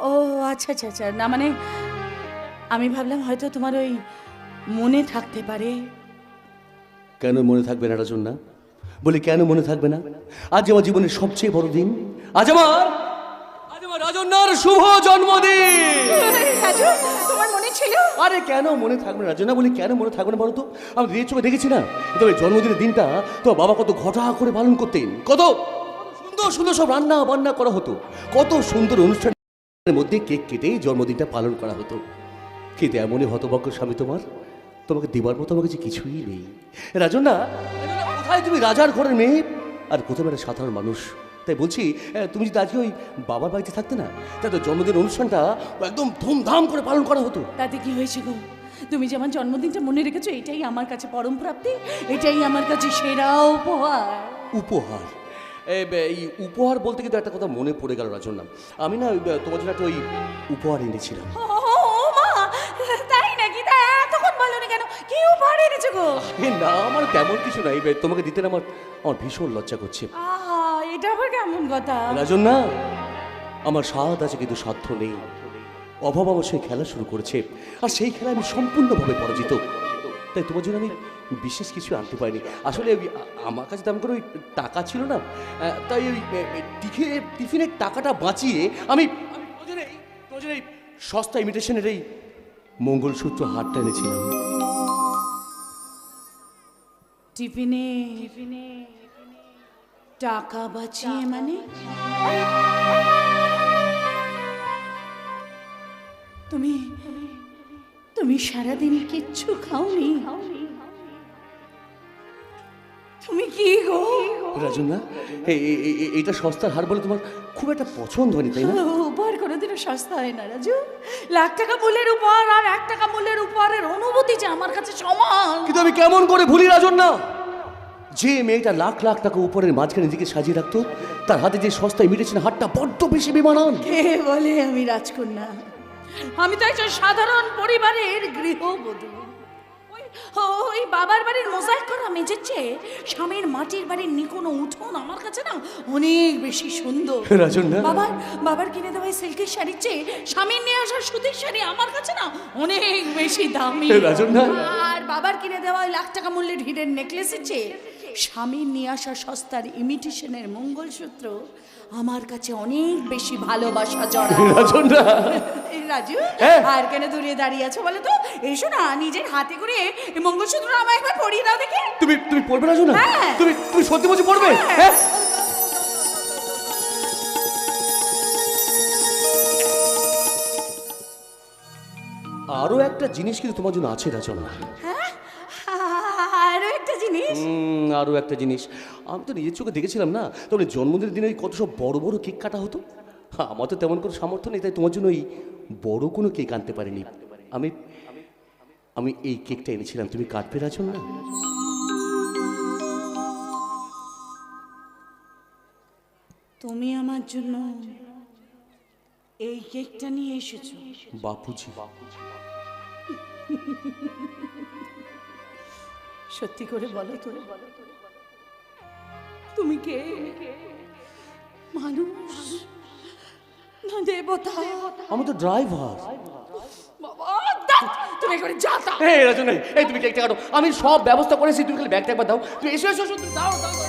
ও আচ্ছা আচ্ছা আচ্ছা, না মানে আমি ভাবলাম হয়তো তোমার ওই মনে থাকতে পারে। কেন মনে থাকবে না রাজন না? বলি কেন মনে থাকবে না? আজ আমার জীবনের সবচেয়ে বড় দিন। আজ আমার রাজন্যার শুভ জন্মদিন। রাজু, তোমার মনে ছিল? আরে কেন মনে থাকবে না রাজন্যা? বলি কেন মনে থাকবে না বলো তো? আমি নিজের চোখে দেখেছি না, তবে জন্মদিনের দিনটা তো বাবা কত ঘটা করে পালন করতেন, কত সুন্দর সুন্দর সব রান্না বান্না করা হতো, কত সুন্দর অনুষ্ঠানের মধ্যে কেক কেটে জন্মদিনটা পালন করা হতো। কিন্তু এমনই হতভাগ্য স্বামী তোমার, তোমাকে দেবার মতো আমার কাছে কিছুই নেই। রাজন্যা, কোথায় তুমি রাজার ঘরের মেয়ে আর কোথায় একটা সাধারণ মানুষ? তাই বলছি, তুমি যদি আজকে ওই বাবার বাড়িতে থাকতে না, তাই তো জন্মদিন অনুষ্ঠানটা একদম ধুমধাম করে পালন করা হতো। তাতে কি হয়েছে গো? তুমি যে আমার জন্মদিনটা মনে রেখেছো, এটাই আমার কাছে পরম প্রাপ্তি, এটাই আমার কাছে সেরা উপহার। উপহার? এই উপহার বলতে কিন্তু একটা কথা মনে পড়ে গেল রাজন্যা। আমি না তোমার জন্য একটা ওই উপহার এনেছিলাম। ও মা, তাই নাকি? তা এতক্ষণ বলনি কেন? কি উপহার এনেছো গো? না, আমার তেমন কিছু নাই, তোমাকে দিতে না আমার আমার ভীষণ লজ্জা করছে। আহা, এটা আবার কেমন কথা? রাজন্যা, আমার স্বাদ আছে কিন্তু সাধ্য নেই। অভাব অবশ্যই খেলা শুরু করেছে, আর সেই খেলা আমি সম্পূর্ণভাবে পরাজিত। তাই তোমার জন্য আমি বিশেষ কিছু আনতে পারিনি। আসলে আমার কাছে তেমন করে ওই টাকা ছিল না, তাই ওই টিফিনের টাকাটা বাঁচিয়ে আমি তোমার জন্য এই সস্তা ইমিটেশনের এই মঙ্গলসূত্র হারটা এনেছিলাম। টিফিনে টাকা বাঁচিয়ে মানে? তুমি তুমি সারাদিন কিচ্ছু খাওনি? তুমি কি গো? রাজন্যা, এইটা সস্তার হার বলে তোমার খুব একটা পছন্দ হয়নি, তাই না? উপহার কোনোদিনও সস্তা হয় না রাজু। লাখ টাকা মূল্যের উপহার আর 1 টাকা মূল্যের উপহারের অনুভূতি যে আমার কাছে সমান। কিন্তু আমি কেমন করে ভুলি রাজন্যা, যে মেয়েটা লাখ লাখ টাকা উপরের মাঝখানে দিকে সাজিয়ে রাখতো, তার হাতে যে সস্তা ইমিটেশন হারটা বড্ড বেশি বেমানান। কে বলে আমি রাজকন্যা? আমি তো একজন সাধারণ পরিবারের গৃহবধূ। ওই বাবার বাড়ির মোজাইক করা মেঝের চেয়ে স্বামীর মাটির বাড়ির নিকোনো উঠোন আমার কাছে না অনেক বেশি সুন্দর। রাজন্যা, বাবার কিনে দেওয়া সিল্কের শাড়ির চেয়ে স্বামীর নিয়ে আসা সুতির শাড়ি আমার কাছে না অনেক বেশি দামি। রাজন্যা, আর বাবার কিনে দেওয়া লাখ টাকা মূল্যের হিরের নেকলেসের চেয়ে স্বামীর নিয়ে আসা সস্তার ইমিটেশনের মঙ্গলসূত্র আমার কাছে অনেক বেশি ভালোবাসা জড়া। রাজন্যা, রাজু, হ্যাঁ? আর কেন দূরে দাঁড়িয়ে আছো বলো তো? এসো না, নিজের হাতে করে এই মঙ্গলসূত্র আমায় একবার পরিয়ে দাও দেখি। তুমি তুমি পড়বে রাজন্যা? হ্যাঁ। তুমি তুমি সত্যি বলছি পড়বে? হ্যাঁ। হ্যাঁ। আরো একটা জিনিস কিন্তু তোমার জন্য আছে রাজন্যা। হ্যাঁ, আরো একটা জিনিস। আরো একটা জিনিস, আমি তো নিজের চোখে দেখেছিলাম না, তখন জন্মদিনের দিনে কত সব বড় বড় কেক কাটা হতো। আমার তো তেমন কোনো সামর্থ্য নেই, তাই তোমার জন্য ওই বড় কোনো কেক আনতে পারিনি। আমি আমি এই কেকটা এনেছিলাম, তুমি কাটবে রাজন্যা? তুমি আমার জন্য এই কেকটা নিয়ে এসেছো? বাপুজি, সত্যি করে বলো তো, তুমি কে? মানুষ না দেবতা? আমি তো ড্রাইভার। বাবা, দাও, তুমি একবারে যা দাও। এই রাজন্যা, এই তুমি কেকটা কাটো, আমি সব ব্যবস্থা করেছি, তুমি খালি ব্যাগটা একবার দাও। তুমি এসো এসো এসো, তুমি দাও দাও দাও।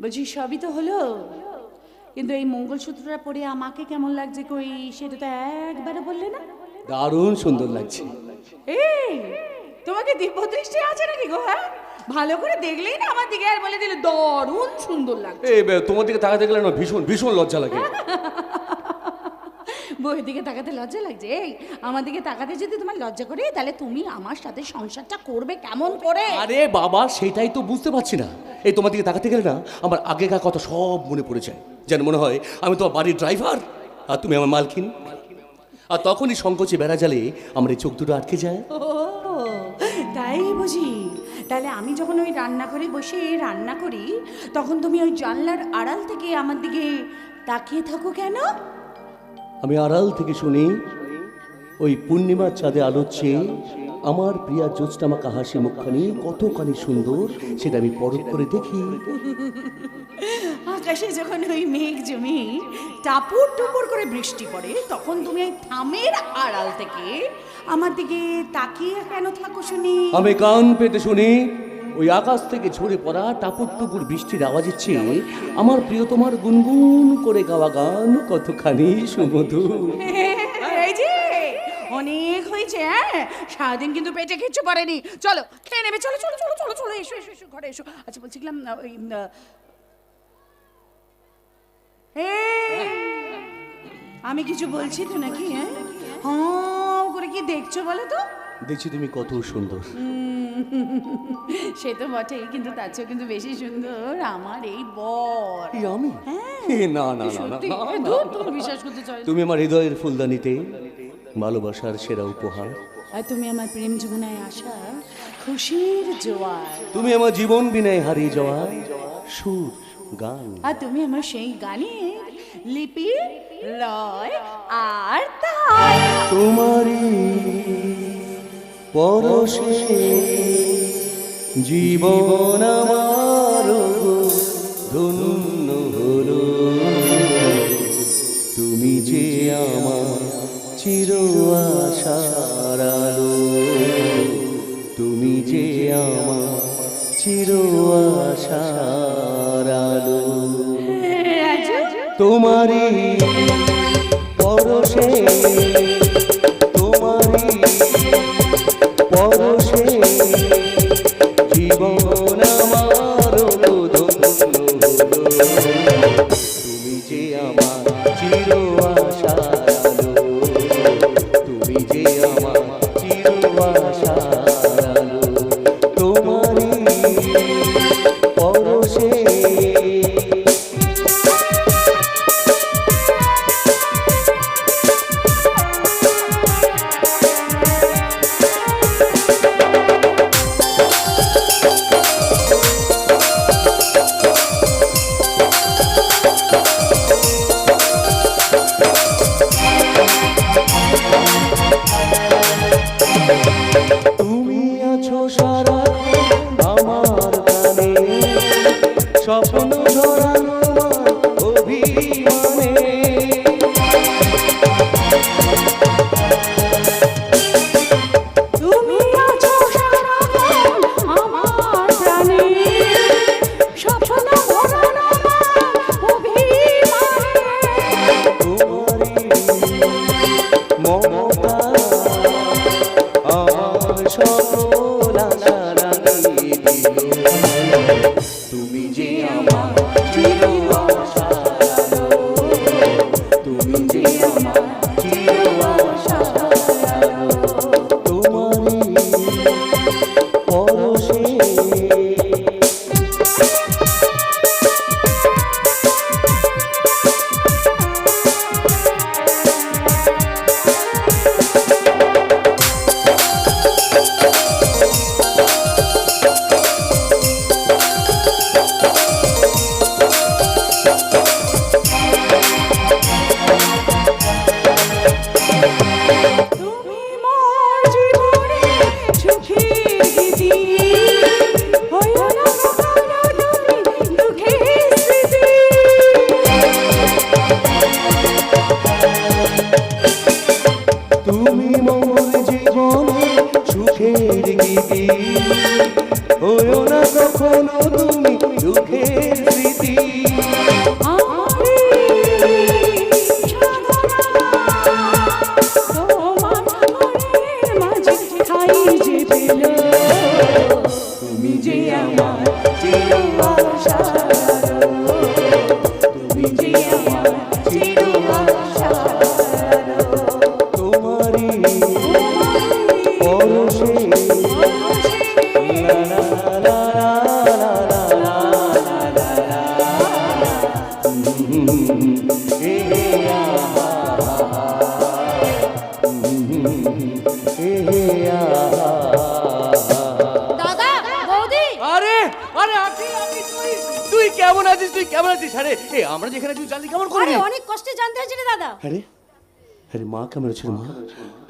বলছি সবই তো হলো, কিন্তু এই মঙ্গলসূত্রটা পরে আমাকে কেমন লাগছে কই সেটা তো একবারে বললে না। দারুণ সুন্দর লাগছে। এই তোমাকে দিব্য দৃষ্টি আছে নাকি গো? হ্যাঁ, ভালো করে দেখলেই না আমার দিকে আর বলে দিলে দারুণ সুন্দর লাগছে। এই তোমার দিকে তাকাতে গেলে না ভীষণ ভীষণ লজ্জা লাগে। বউয়ের দিকে তাকাতে লজ্জা লাগছে? এই আমার দিকে তাকাতে যদি তোমার লজ্জা করে তাহলে তুমি আমার সাথে সংসারটা করবে কেমন করে? আরে বাবা, সেটাই তো বুঝতে পারছি না। এই তোমার দিকে তাকাতে গেলে না আমার আগেকার কথা সব মনে পড়ে যায়। যেন মনে হয় আমি তোমার বাড়ির ড্রাইভার আর তুমি আমার মালকিন। আর তখনই সংকোচে বেড়া জালে আমার এই চোখ দুটো আটকে যায়। ও তাই বুঝি? তাহলে আমি যখন ওই রান্নাঘরে বসে রান্না করি তখন তুমি ওই জানলার আড়াল থেকে আমার দিকে তাকিয়ে থাকো কেন? আমি আড়াল থেকে শুনি ওই পূর্ণিমার চাঁদে আলোচ্ছে আমার প্রিয়া জ্যোৎস্নামাকা হাসি মুখখানি কতখানি সুন্দর সেটা আমি পরখ করে দেখি। আকাশে যখন ওই মেঘ জমে টাপুর টুপুর করে বৃষ্টি পড়ে তখন তুমি ওই থামের আড়াল থেকে আমার দিকে তাকিয়ে কেন থাকো শুনি? আমি কান পেতে শুনি ওই আকাশ থেকে ঝরে পড়া টাপুর টুপুর বৃষ্টির আওয়াজের চেয়ে আমার প্রিয় তোমার গুনগুন করে গাওয়া গান কতখানি সুমধুর। এই যে অনেক হয়েছে, হ্যাঁ সারাদিন কিন্তু পেটে কিচ্ছু পড়েনি। চলো খেয়ে নেবে, চলো চলো চলো চলো চলো, এসো এসো এসো ঘরে এসো। আচ্ছা বলছিলাম ওই আমি কিছু বলছি তো নাকি? হ্যাঁ হ্যাঁ করে কি দেখছো বলো তো? দেখছি তুমি কত সুন্দর। সে তো বটেই, কিন্তু তার চেয়েও কিন্তু বেশি সুন্দর আমার এই বর। এই আমি? না না না না সত্যি, না, না, ধুর, না। তুমি বিশ্বাস করতে চাই? তুমি আমার হৃদয়ের ফুলদানিতে ভালোবাসার সেরা উপহার। আর তুমি আমার প্রেম যমুনায় আসা খুশির জোয়ার। তুমি আমার জীবন বিনায় হারিয়ে যাওয়া সুর গান। আর তুমি আমার সেই গানের লিপি লয় আর তাল। তোমারই পরশে জীবন আমার ধন্য হলো। তুমি যে আমার চির আশার আলো, তুমি যে আমার চির আশার আলো। তোমারই পরশে তোমারই পরশে জীবন আমার ধন্য হলো। তুমি যে আমার চির আশার আলো, তুমি যে আমার চির আশার আলো। তোমারই পরশে তুমি আছো সারা আমার প্রাণে, স্বপ্ন ধরানো অভিমানে। তুমি আছো সারাক্ষণ আমার প্রাণে, স্বপ্ন ভরানো অভিমানে। তোমারই মমতা আমার সকল আশা রাঙিয়ে দিল। তুমি যে আমার চির আশার আলো, তুমি যে আমার চির আশার আলো। তোমারই পরশে স্মৃতি। তুমি যে আমার চির আশা, তুমি যে আমার চির আশা, তোমারই পরশে লা লা লা লা লা লা লা লা এ আহা এ আহা। দাদা বৌদি আরে আরে আপনি আপনি তুই তুই কেমন আছিস? তুই কেমন আছিস? আরে এ আমরা যেখানে তুই জানলি কেমন করে? আরে অনেক কষ্টে জানতে হয়েছে রে দাদা। আরে আরে মা কেমন আছে মা?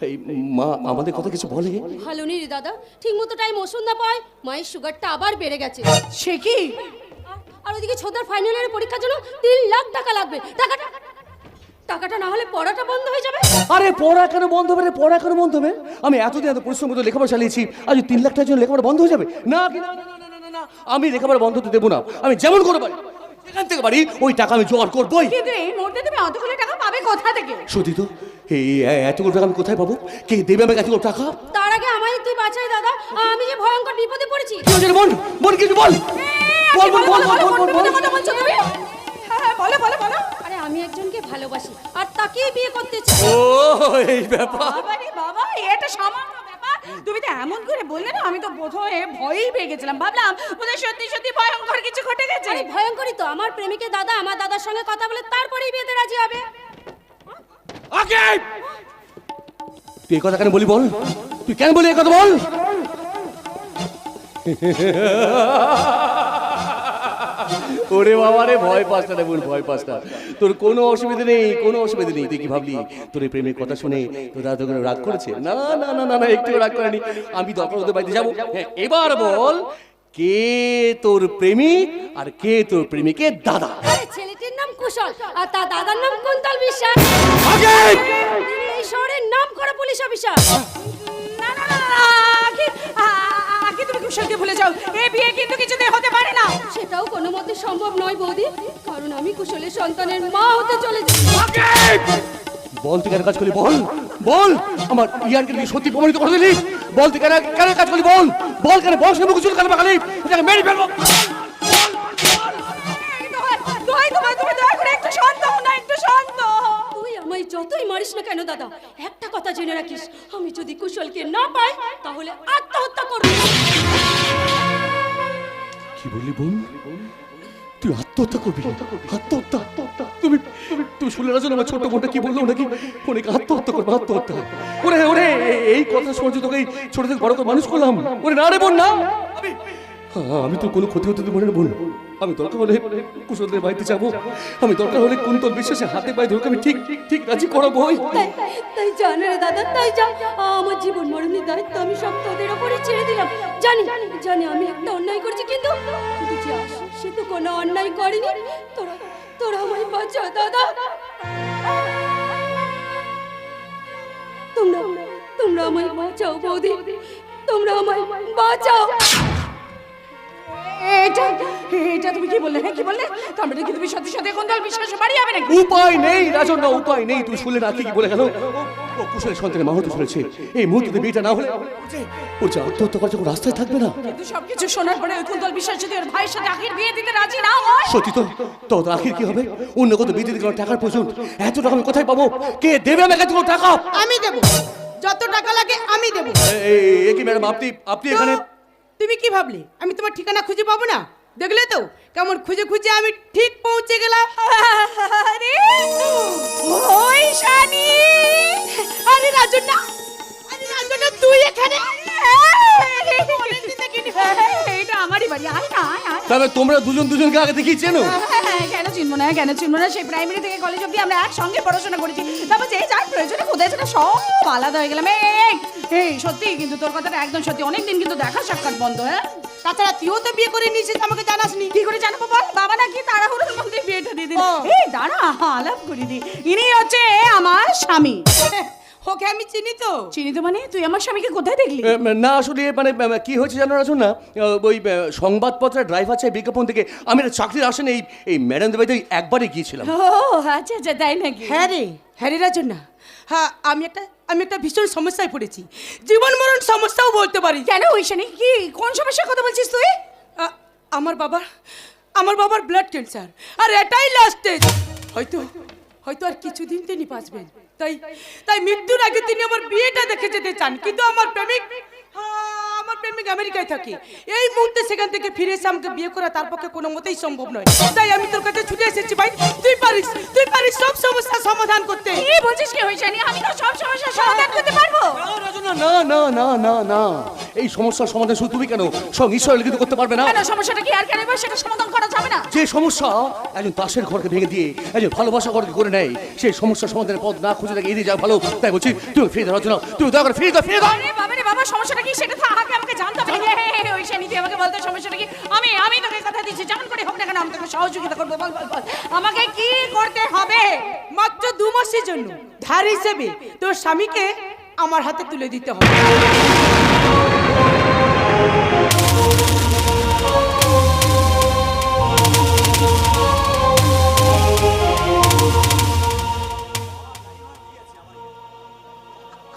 এই মা আমাদের কথা কিছু বলে? ভালো নেই রে দাদা, ঠিক মতো টাইম ওষুধ না পায় মায়ের সুগারটা আবার বেড়ে গেছে। সে কি? আর ওদিকে ছোটার ফাইনাল ইয়ারের পরীক্ষার জন্য 3 লাখ টাকা লাগবে। টাকাটা না হলে পড়াটা বন্ধ হয়ে যাবে। আরে পড়া কেন বন্ধ হবে রে? পড়া কেন বন্ধ হবে? আমি এতদিন এত পরিশ্রম করে লেখাপড়া চালিয়েছি, আজ 3 লাখ টাকার জন্য লেখাপড়া বন্ধ হয়ে যাবে? না কি না না না না না না, আমি লেখাপড়া বন্ধ হতে দেবো না। আমি যেমন করে পারি সেখান থেকে পারি ওই টাকা আমি জোগাড় করবোই। কিন্তু এই মুহূর্তে তুমি অতগুলো টাকা পাবে কোথা থেকে? সত্যি তো এই এতগুলো টাকা আমি কোথায় পাবো? কে দেবে আমাকে এতগুলো টাকা? তার আগে আমায় তুই বাঁচাই দাদা, আমি যে ভয়ঙ্কর বিপদে পড়েছি। কি হয়েছে রে বোন? বোন কিছু বল বল বল বল বল বল বল কথা বলছো তুমি? হ্যাঁ বলো বলো বলো। আরে আমি একজনকে ভালোবাসি আর তাকেই বিয়ে করতে চাই। ও এই ব্যাপার। বাবা রে বাবা, এটা সামান্য ব্যাপার। তুমি তো এমন করে বললে না, আমি তো প্রথমে ভয়ই পেয়ে গেছিলাম। ভাবলাম বোধহয় সত্যি সত্যি ভয়ঙ্কর কিছু ঘটে গেছে। আরে ভয়ঙ্করই তো, আমার প্রেমিকের দাদা আমার দাদার সঙ্গে কথা বলে তারপরেই বিয়েতে রাজি হবে। ওকে তুই এই কথা কেন বলি বল? তুই কেন বলি এই কথা বল? ওরে বাবা রে, ভয় পাস না রে বোন, ভয় পাস না। তোর কোনো অসুবিধা নেই, কোনো অসুবিধা নেই। তুই কি ভাবলি তোর এই প্রেমের কথা শুনে তোর দাদা তোকে রাগ করেছে? না না না না না, একটু রাগ করেনি। আমি দরকার ওদের বাড়িতে যাবো। হ্যাঁ, এবার বল কে তোর প্রেমিক আর কে তোর প্রেমিকের দাদা? আরে ছেলেটির নাম কুশল আর তার দাদার নাম কুন্তল বিশ্বাস। আগে তিনি এই শহরের নাম করা পুলিশ অফিসার। না না না, আগে তুমি কুশলকে ভুলে যাও। এই বিয়ে কিন্তু কিছুতেই হতে পারে না। সেটাও কোনো মতে সম্ভব নয় বৌদি, কারণ আমি কুশলের সন্তানের মা হতে চলেছি। বল তুই কেন কাজ করলি? বল বল আমার ইয়ারকে তুই সত্যি প্রমাণিত করে দিলি। বল তুই কেন কেন কাজ করলি? বল বল কেন বল সে মুখ চুল কেন পাকালি? এটাকে মেরে ফেলবো। তুমি দয়া করে একটু শান্ত হও না, একটু শান্ত হও। তুই আমায় যতই মারিস না কেন দাদা, একটা কথা জেনে রাখিস, আমি যদি কুশলকে না পাই তাহলে আত্মহত্যা করব। কি বললি বোন? তুই আত্মহত্যা করবি? আত্মহত্যা? তুমি তুমি শুনলে না? আমার ছোট বোনটা কি বললো নাকি? অনেক আত্মহত্যা করবো, আত্মহত্যা। ওরে ওরে এই কথা শুনে তোকে ছোট থেকে বড় করে মানুষ করলাম। ওরে না রে বোন না, আমি তো কোনো ক্ষতি হতে দেবো না রে বোন। আমি দরকার হলে কুশলদের বাড়িতে যাবো। আমি দরকার হলে কুন্তল বিশ্বাসে হাতে পায়ে ধরে আমি ঠিক ঠিক রাজি করাবোই। তাই জানে রে দাদা, তাই যা। আমার জীবন মরণের দায়িত্ব আমি সব তোদের ওপরে ছেড়ে দিলাম। জানি জানি আমি একটা অন্যায় করছি, কিন্তু যে আসে সে তো কোনো অন্যায় করেনি। তোরা তোরা আমায় বাঁচা দাদা। তোমরা তোমরা আমায় বাঁচাও বৌদি, তোমরা আমায় বাঁচাও। এটা এটা তুমি কি বললে? হ্যাঁ কি বললে? তার মানে কি তুমি সত্যি সত্যি কুন্তল বিশ্বাসে বাড়ি যাবে নাকি? উপায় নেই রাজন না, উপায় নেই। তুই শুনলে না কি বলে গেল? ও কুশলের সন্তানের মা হতে চলেছে। এই মুহূর্তে বিয়েটা না হলে ও যে আত্মহত্যা করার যখন রাস্তায় থাকবে না। কিন্তু সবকিছু শোনার পরে ওই কুন্তল বিশ্বাস যদি ওর ভাইয়ের সাথে আখির বিয়ে দিতে রাজি না হয়, সত্যি তো তো আখির কি হবে? অন্য কত বিয়ে দিতে গেলে টাকার প্রয়োজন। এত টাকা আমি কোথায় পাবো? কে দেবে আমাকে এত টাকা? আমি দেব, যত টাকা লাগে আমি দেব। এই কি ম্যাডাম, আপনি এখানে? তুমি কি ভাবলে আমি তোমার ঠিকানা খুঁজে পাবো না? দেখলে তো কেমন খুঁজে খুঁজে আমি ঠিক পৌঁছে গেলাম। আরে ওই শানি, আরে রাজন না, আরে রাজনা তুই এখানে? এটা আমারই বাড়ি। আয় না আয় আয়। তবে তোমরা দুজনকে আগে দেখি চেনো? কেন চিনবো না, কেন চিনবো না? সেই প্রাইমারি থেকে কলেজ অব্দি আমরা একসঙ্গে পড়াশোনা করেছি। তারপর যে যার প্রয়োজনে কোথায় সেটা সব আলাদা হয়ে গেলাম। এই সত্যি কিন্তু তোর কথাটা একদম সত্যি। অনেকদিন কিন্তু দেখা সাক্ষাৎ বন্ধ। হ্যাঁ তাছাড়া তুইও তো বিয়ে করে নিয়েছিস, আমাকে জানাসনি। কি করে জানাবো বল? বাবা নাকি তাড়াহুড়োর মধ্যে বিয়েটা দিয়ে দিল। এই দাঁড়া আলাপ করে দি। ইনি হচ্ছে আমার স্বামী। ওকে আমি চিনি তো। চিনি তো মানে তুই আমার স্বামীকে কোথায় দেখলি? না আসলে মানে কি হয়েছে জানো রাজন না, ওই সংবাদপত্রের ড্রাইভার চাই বিজ্ঞাপন থেকে আমি একটা চাকরির আসেন এই ম্যাডাম বাড়িতে একবারই গিয়েছিলাম। ও আচ্ছা আচ্ছা, তাই নাকি? হ্যাঁ রে রাজন না, হ্যাঁ আমি একটা ভীষণ সমস্যায় পড়েছি, জীবন মরণ সমস্যাও বলতে পারি। কেন ঐশানী, কি কোন সমস্যার কথা বলছিস তুই? আমার বাবার ব্লাড ক্যান্সার, আর এটাই লাস্ট স্টেজ। হয়তো আর কিছুদিন তিনি বাঁচবেন, তাই মৃত্যুর আগে তিনি আমার বিয়েটা দেখে যেতে চান। কিন্তু আমার প্রেমিক আমেরিকায় থাকে, এই মুহূর্তে সেখান থেকে ফিরে এসে আমাকে বিয়ে করা তার পক্ষে কোনো মতেই সম্ভব নয়। তাই আমি তোর কাছে ছুটে এসেছি ভাই, তুই পারিস সব সমস্যার সমাধান করতে। কি বলছিস কি ঐশানী? আমি তো সব সমস্যার সমাধান করতে পারবো। না না না না না, এই সমস্যার সমাধান শুধু তুমি কেন, সব ঈশ্বর লিখিত করতে পারবে না? কেন, সমস্যাটা কি আর কেন সেটা সমাধান করা যাবে না? যে সমস্যা একজন তাসের ঘরকে ভেঙে দিয়ে একজন ভালোবাসা ঘরকে করে নেয়, সেই সমস্যার সমাধানের পথ না খুঁজে থাকে এড়িয়ে যাওয়া ভালো। তাই বলছি তুমি ফিরে দাও না, তুমি দয়া করে ফিরে দাও। আরে বাবা রে বাবা, সমস্যাটা কি সেটা তো আমাকে জানতে হবে। ঐশানী তুই আমাকে বলতে সমস্যাটা কি? আমি তোকে কথা দিচ্ছি, যেমন করে হোক না কেন আমি তোকে সহযোগিতা করবো। বল আমাকে কি করতে হবে? মাত্র 2 মাসের জন্য ধার হিসেবে তোর স্বামীকে আমার হাতে তুলে দিতে হবে।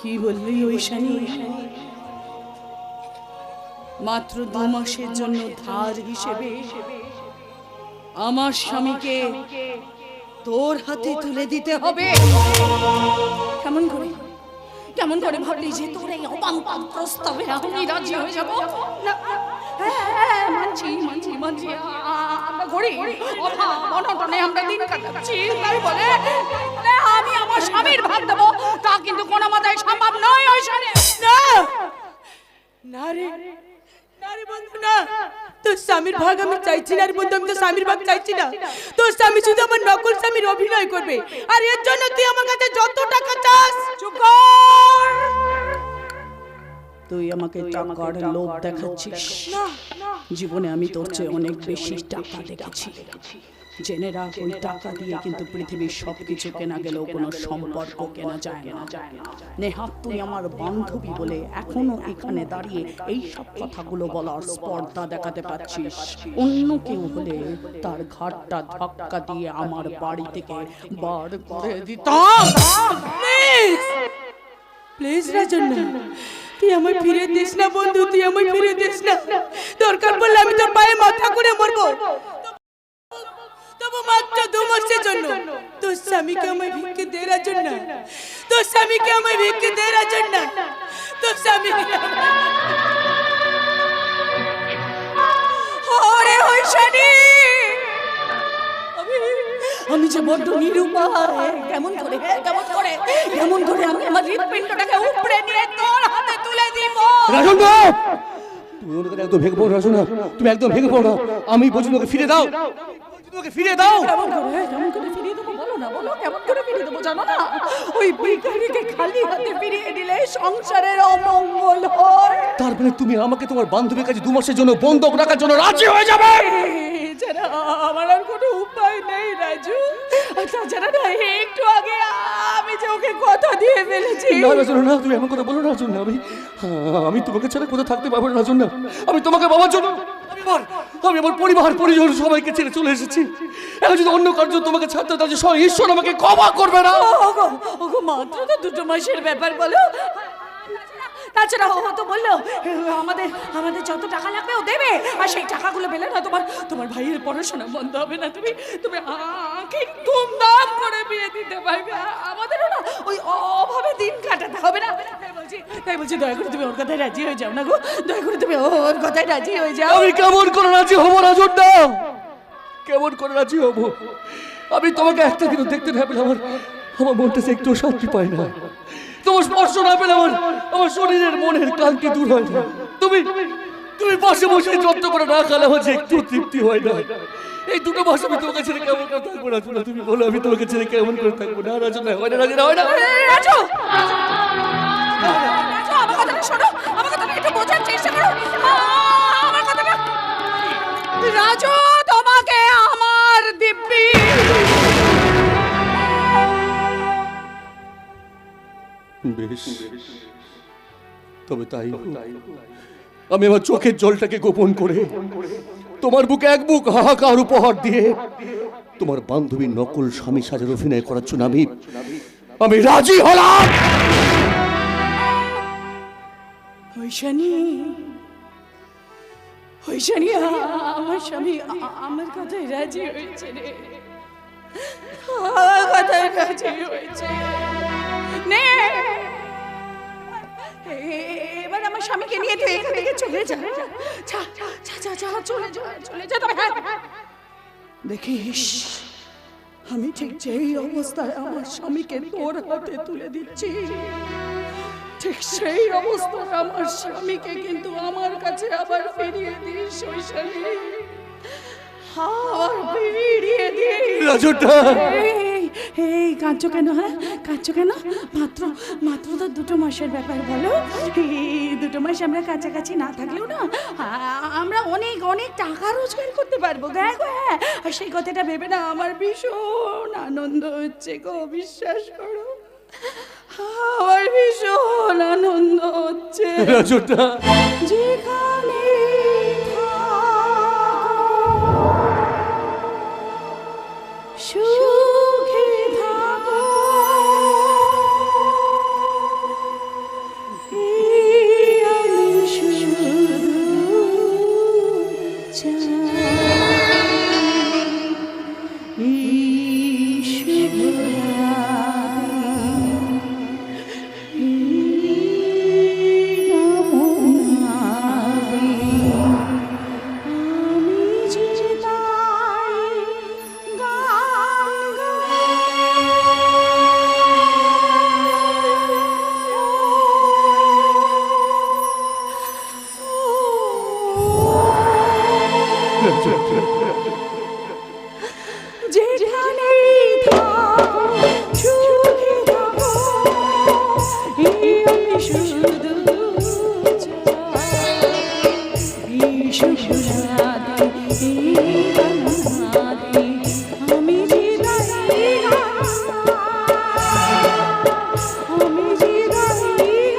কি বললি ঐশানী? মাত্র 2 মাসের জন্য ধার হিসেবে আমার স্বামীকে তোর হাতে তুলে দিতে হবে? কেমন করে ভাবলি যে তোর এই অবান্তর প্রস্তাবে আমি রাজি হয়ে যাব? না, হ্যাঁ, মানছি। আমরা গরিব, অভাব অনটনে আমরা দিন কাটাচ্ছি, তাই বলে আমি আমার স্বামীর ভাগ দেবো তা কিন্তু কোনো মতেই সম্ভব নয় ঐশানী। না রে বন্ধু না, তোর স্বামীর ভাগ আমি চাইছি না রে বন্ধু, আমি তো স্বামীর ভাগ চাইছি না। তোর স্বামী শুধু আমার নকল স্বামীর অভিনয় করবে, আর এর জন্য তুই আমার কাছে যত টাকা চাস। চুপ কর! তুই আমাকে টাকার লোভ দেখাচ্ছিস। জীবনে আমি তোর চেয়ে অনেক বেশি টাকা দেখেছি। জেনে রাখ, ওই টাকা দিয়ে কিন্তু পৃথিবীর সবকিছু কেনা গেলেও কোনো সম্পর্ক কেনা যায় না। নেহাত তুই আমার বান্ধবী বলে এখনো এখানে দাঁড়িয়ে এই সব কথাগুলো বলার স্পর্ধা দেখাতে পাচ্ছিস। অন্য কেউ হলে তার ঘাটটা ধাক্কা দিয়ে আমার বাড়ি থেকে বার করে দিতাম। প্লিজ রাজন না, তুই আমায় ফিরে দিস না বন্ধু, তুই আমায় ফিরে দিস না। দরকার পড়লে আমি তোর পায়ে মাথা করে মরবো, তবু মাত্র 2 মাসের জন্য। তোর স্বামীকে আমায় ভিক্ষে দে রাজন না, তোর স্বামীকে আমায় ভিক্ষে দে রাজন না, তোর স্বামীকে। ওরে ঐশানী, আমি যে বড্ড নিরুপায়। কেমন করে আমি আমার হৃৎপিণ্ডটাকে উপড়ে নিয়ে তোর হাতে তুলে দিব? রাজন না, তুমি ওনাকে একদম ভেঙে পড়ো রাজন না, তুমি একদম ভেঙে পড়ো না। আমি বলছি ওকে ফিরে দাও, ফিরে দাও। কেমন করে ফিরিয়ে দেবো বলো না, বলো কেমন করে ফিরিয়ে দেবো? জানো না, ওই ভিখারিকে খালি হাতে ফিরিয়ে দিলে সংসারের অমঙ্গল হয়। তারপরে তুমি আমাকে তোমার বান্ধবীর কাছে 2 মাসের জন্য বন্ধক রাখার জন্য রাজি হয়ে যাবে? এছাড়া আমার আর কোনো উপায় নেই রাজু। তাছাড়া না, একটু আগে আমি যে ওকে কথা দিয়ে ফেলেছি। না রাজন না, তুমি এমন কথা বলো না রাজন না। আমি তোমাকে ছাড়া কোথাও থাকতে পারবো না রাজন না। আমি তোমাকে বাবার জন্য, আমি আমার পরিবার পরিজন সবাইকে ছেড়ে চলে এসেছি। এখন যদি অন্য কারো জন্য তোমাকে ছাড়তে তাহলে স্বয়ং ঈশ্বর আমাকে ক্ষমা করবে না। ওগো মাত্র তো 2 মাসের ব্যাপার বলো। তাছাড়া ও তো বললো আমাদের যত টাকা লাগবে ও দেবে, আর সেই টাকাগুলো পেলে না তোমার ভাইয়ের পড়াশোনা বন্ধ হবে না। তুমি ধুমধাম করে বিয়ে দিতে পারবে, আমাদেরও না ওই অভাবে দিন কাটাতে হবে না। তাই বলছি দয়া করে তুমি ওর কথায় রাজি হয়ে যাও না গো, দয়া করে তুমি ওর কথায় রাজি হয়ে যাও। আমি কেমন করে রাজি হবো রাজন না, কেমন করে রাজি হবো? আমি তোমাকে একটা দিনও দেখতে না পেলে আমার মনটা একটু শান্তি পায় না। তোমার স্পর্শ না পেলে আমার শরীরের মনের ক্লান্তি দূর হয় না। তুমি পাশে বসে যত্ন করে না খালে হচ্ছে একটু তৃপ্তি হয় না। এই 2 মাস আমি তোমাকে ছেড়ে কেমন করে থাকবো রাজু না? তুমি বলো আমি তোমাকে ছেড়ে কেমন করে থাকবো? না রাজু না, হয় না রাজু না, হয় না। রাজু, আমার কথাটা শোনো, আমার কথাটা একটু বোঝার চেষ্টা করো। আমার কথাটা, রাজু তোমাকে আমার দিব্যি বেশ, তবে তাই আমি আমার চোখের জলটাকে গোপন করে তোমার বুকে এক বুক হাহাকার উপহার দিয়ে তোমার বান্ধবীর নকল স্বামী সাজার অভিনয় করার জন্য আমি রাজি হলাম। হৈশানি, আমার স্বামী আমার কথায় রাজি হয়েছে রে, আমার কথায় রাজি হয়েছে। নে এবার আমার স্বামীকে নিয়ে তুই এখান থেকে চলে যা, চলে যা। তবে দেখিস, আমি ঠিক যেই অবস্থায় আমার স্বামীকে তোর হাতে তুলে দিচ্ছি, ঠিক সেই অবস্থায় আমার স্বামীকে কিন্তু আমার কাছে আবার ফিরিয়ে দিস। হৈশানি, আবার ফিরিয়ে দিস। রাজুটা, এই কাঁদছো কেন? হ্যাঁ কাঁদছো কেন? মাত্র তো 2 মাসের ব্যাপার, বলো। এই 2 মাস আমরা কাছাকাছি না থাকলেও না আমরা অনেক অনেক টাকা রোজগার করতে পারবো। দেখো, হ্যাঁ, আর সেই কথাটা ভেবে না আমার ভীষণ আনন্দ হচ্ছে গো, বিশ্বাস করো, আমার ভীষণ আনন্দ হচ্ছে। রাজুটা, যেখানে সুখে থাকো, এই আমি শুধু চাই, এই শুভ রাতে, এই কামনাতে আমি যে তাই গান যেখানে থাকো সুখে থাকো, এই আমি শুধু চাই, এই শুভ রাতে, এই কামনাতে আমি যে তাই গান, আমি যে তাই গান।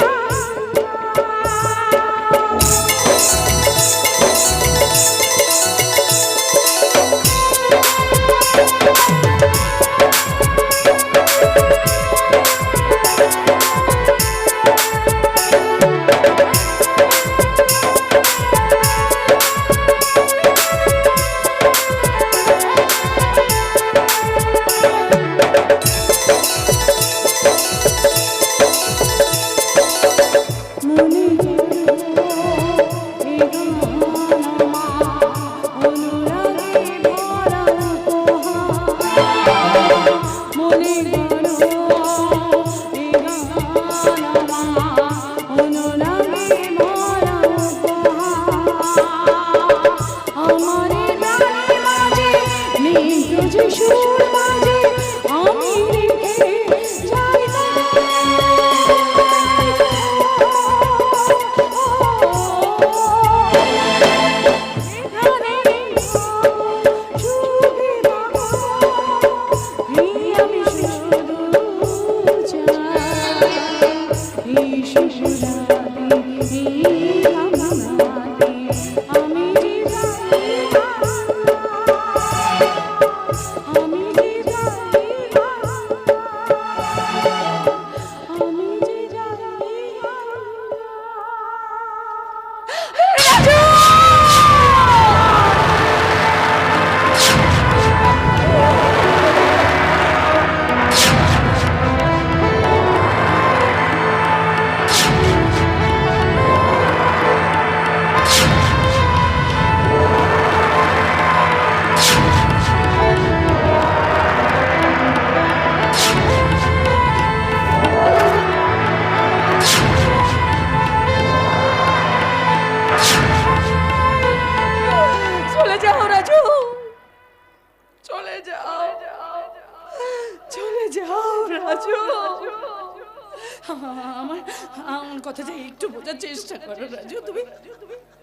আমার কথাটা একটু বোঝার চেষ্টা করো রাজু।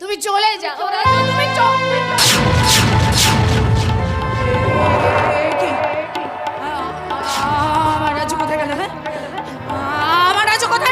তুমি চলে যাও রাজু, তুমি আমার রাজু কোথায় গেল? হ্যাঁ, আমার রাজু কোথায়